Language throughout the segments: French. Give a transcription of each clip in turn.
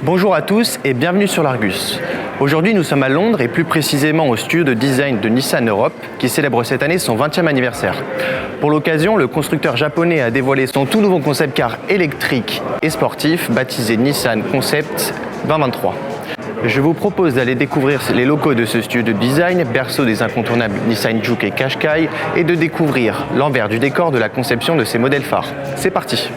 Bonjour à tous et bienvenue sur l'Argus. Aujourd'hui nous sommes à Londres et plus précisément au studio de design de Nissan Europe qui célèbre cette année son 20e anniversaire. Pour l'occasion, le constructeur japonais a dévoilé son tout nouveau concept car électrique et sportif baptisé Nissan Concept 2023. Je vous propose d'aller découvrir les locaux de ce studio de design, berceau des incontournables Nissan Juke et Qashqai, et de découvrir l'envers du décor de la conception de ces modèles phares. C'est parti!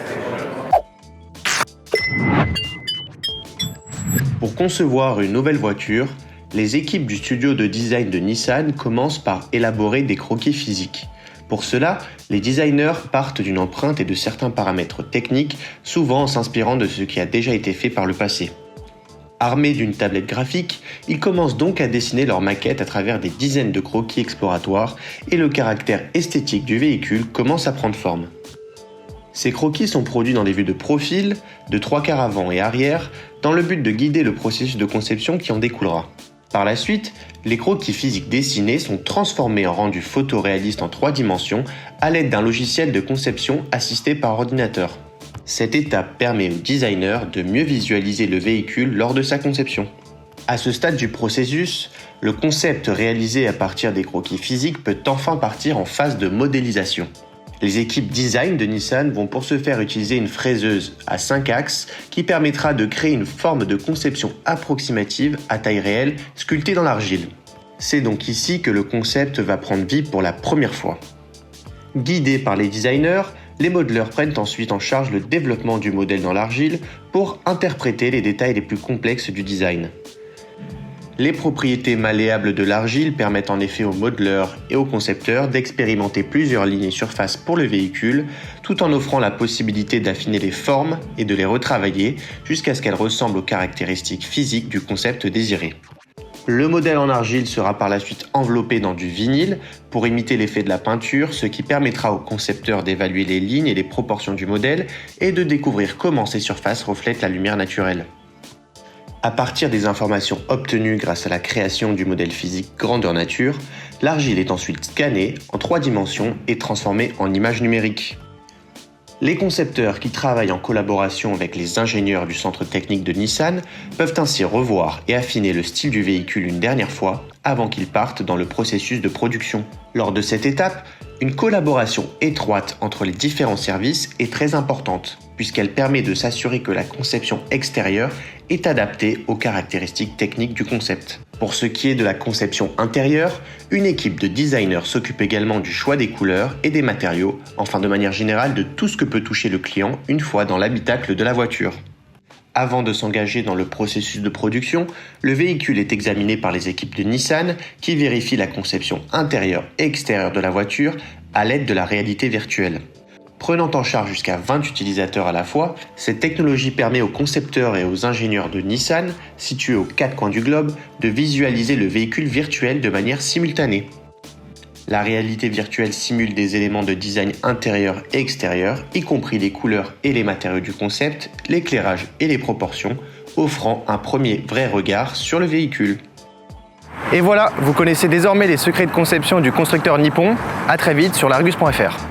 Pour concevoir une nouvelle voiture, les équipes du studio de design de Nissan commencent par élaborer des croquis physiques. Pour cela, les designers partent d'une empreinte et de certains paramètres techniques, souvent en s'inspirant de ce qui a déjà été fait par le passé. Armés d'une tablette graphique, ils commencent donc à dessiner leur maquette à travers des dizaines de croquis exploratoires et le caractère esthétique du véhicule commence à prendre forme. Ces croquis sont produits dans des vues de profil, de 3/4 avant et arrière, dans le but de guider le processus de conception qui en découlera. Par la suite, les croquis physiques dessinés sont transformés en rendus photoréalistes en 3 dimensions à l'aide d'un logiciel de conception assisté par ordinateur. Cette étape permet au designer de mieux visualiser le véhicule lors de sa conception. À ce stade du processus, le concept réalisé à partir des croquis physiques peut enfin partir en phase de modélisation. Les équipes design de Nissan vont pour ce faire utiliser une fraiseuse à 5 axes qui permettra de créer une forme de conception approximative à taille réelle sculptée dans l'argile. C'est donc ici que le concept va prendre vie pour la première fois. Guidés par les designers, les modeleurs prennent ensuite en charge le développement du modèle dans l'argile pour interpréter les détails les plus complexes du design. Les propriétés malléables de l'argile permettent en effet aux modeleurs et aux concepteurs d'expérimenter plusieurs lignes et surfaces pour le véhicule, tout en offrant la possibilité d'affiner les formes et de les retravailler jusqu'à ce qu'elles ressemblent aux caractéristiques physiques du concept désiré. Le modèle en argile sera par la suite enveloppé dans du vinyle pour imiter l'effet de la peinture, ce qui permettra aux concepteurs d'évaluer les lignes et les proportions du modèle et de découvrir comment ces surfaces reflètent la lumière naturelle. À partir des informations obtenues grâce à la création du modèle physique grandeur nature, l'argile est ensuite scannée en 3 dimensions et transformée en image numérique. Les concepteurs qui travaillent en collaboration avec les ingénieurs du centre technique de Nissan peuvent ainsi revoir et affiner le style du véhicule une dernière fois avant qu'ils partent dans le processus de production. Lors de cette étape, une collaboration étroite entre les différents services est très importante puisqu'elle permet de s'assurer que la conception extérieure est adaptée aux caractéristiques techniques du concept. Pour ce qui est de la conception intérieure, une équipe de designers s'occupe également du choix des couleurs et des matériaux, enfin de manière générale de tout ce que peut toucher le client une fois dans l'habitacle de la voiture. Avant de s'engager dans le processus de production, le véhicule est examiné par les équipes de Nissan qui vérifient la conception intérieure et extérieure de la voiture à l'aide de la réalité virtuelle. Prenant en charge jusqu'à 20 utilisateurs à la fois, cette technologie permet aux concepteurs et aux ingénieurs de Nissan, situés aux 4 coins du globe, de visualiser le véhicule virtuel de manière simultanée. La réalité virtuelle simule des éléments de design intérieur et extérieur, y compris les couleurs et les matériaux du concept, l'éclairage et les proportions, offrant un premier vrai regard sur le véhicule. Et voilà, vous connaissez désormais les secrets de conception du constructeur nippon. À très vite sur l'Argus.fr.